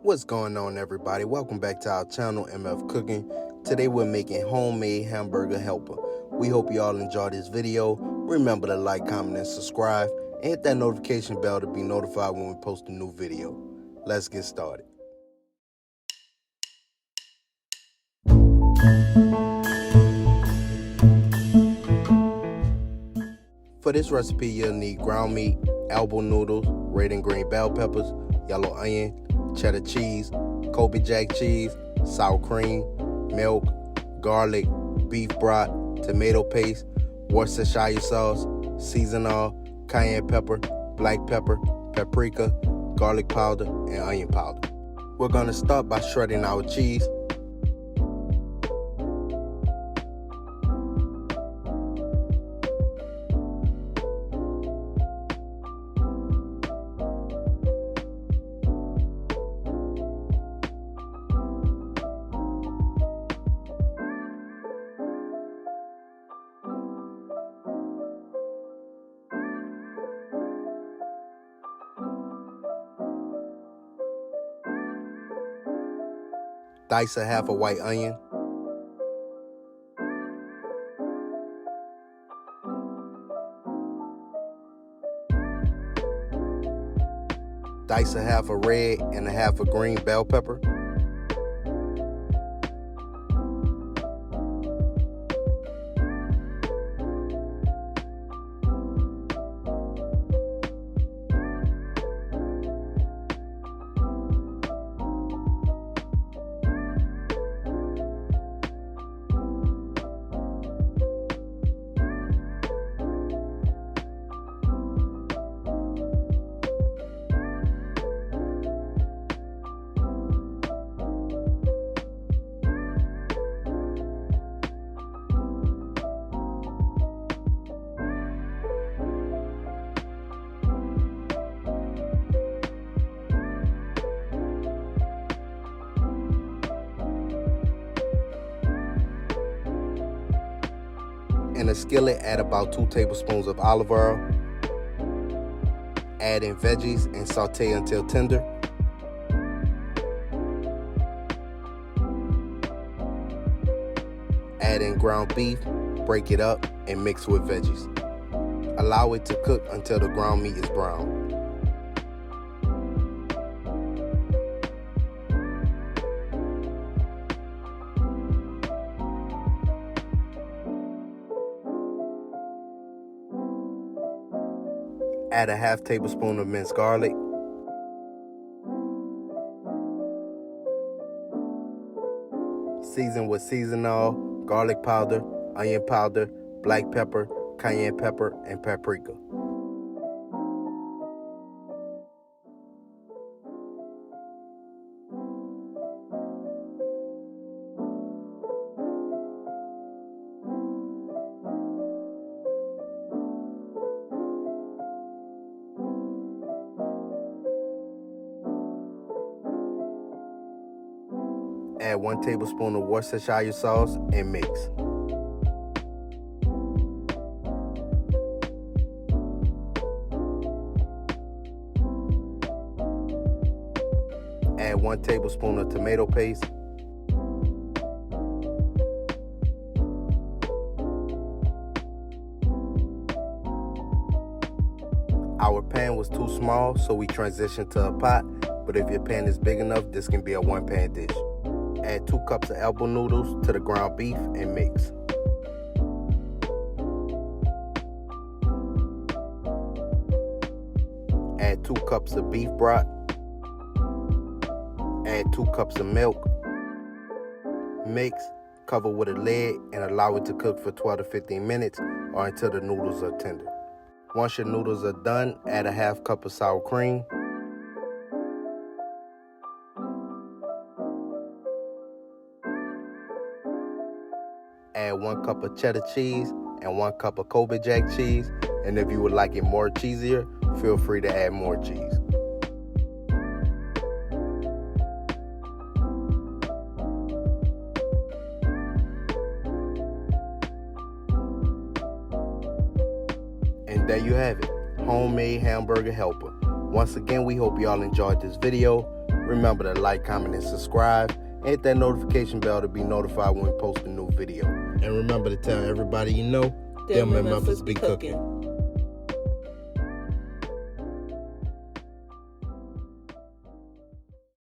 What's going on, everybody? Welcome back to our channel, MF Cooking. Today we're making homemade Hamburger Helper. We hope you all enjoy this video. Remember to like, comment, and subscribe, and hit that notification bell to be notified when we post a new video. Let's get started. For this recipe, you'll need ground meat, elbow noodles, red and green bell peppers, yellow onion, cheddar cheese, Colby jack cheese, sour cream, milk, garlic, beef broth, tomato paste, Worcestershire sauce, seasonal, cayenne pepper, black pepper, paprika, garlic powder, and onion powder. We're going to start by shredding our cheese. Dice a half a white onion. Dice a half a red and a half a green bell pepper. In a skillet, add about 2 tablespoons of olive oil. Add in veggies and sauté until tender. Add in ground beef, break it up, and mix with veggies. Allow it to cook until the ground meat is brown. Add a half tablespoon of minced garlic. Season with seasonal, garlic powder, onion powder, black pepper, cayenne pepper, and paprika. Add 1 tablespoon of Worcestershire sauce and mix. Add 1 tablespoon of tomato paste. Our pan was too small, so we transitioned to a pot, but if your pan is big enough, this can be a 1-pan dish. Add 2 cups of elbow noodles to the ground beef and mix. Add 2 cups of beef broth. Add 2 cups of milk. Mix, cover with a lid, and allow it to cook for 12 to 15 minutes or until the noodles are tender. Once your noodles are done, add a half cup of sour cream. Add 1 cup of cheddar cheese and 1 cup of Colby jack cheese, and if you would like it more cheesier, feel free to add more cheese. And there you have it, homemade Hamburger Helper. Once again, we hope y'all enjoyed this video. Remember to like, comment, and subscribe. And hit that notification bell to be notified when we post a new video. And remember to tell everybody you know, them MFers be cooking.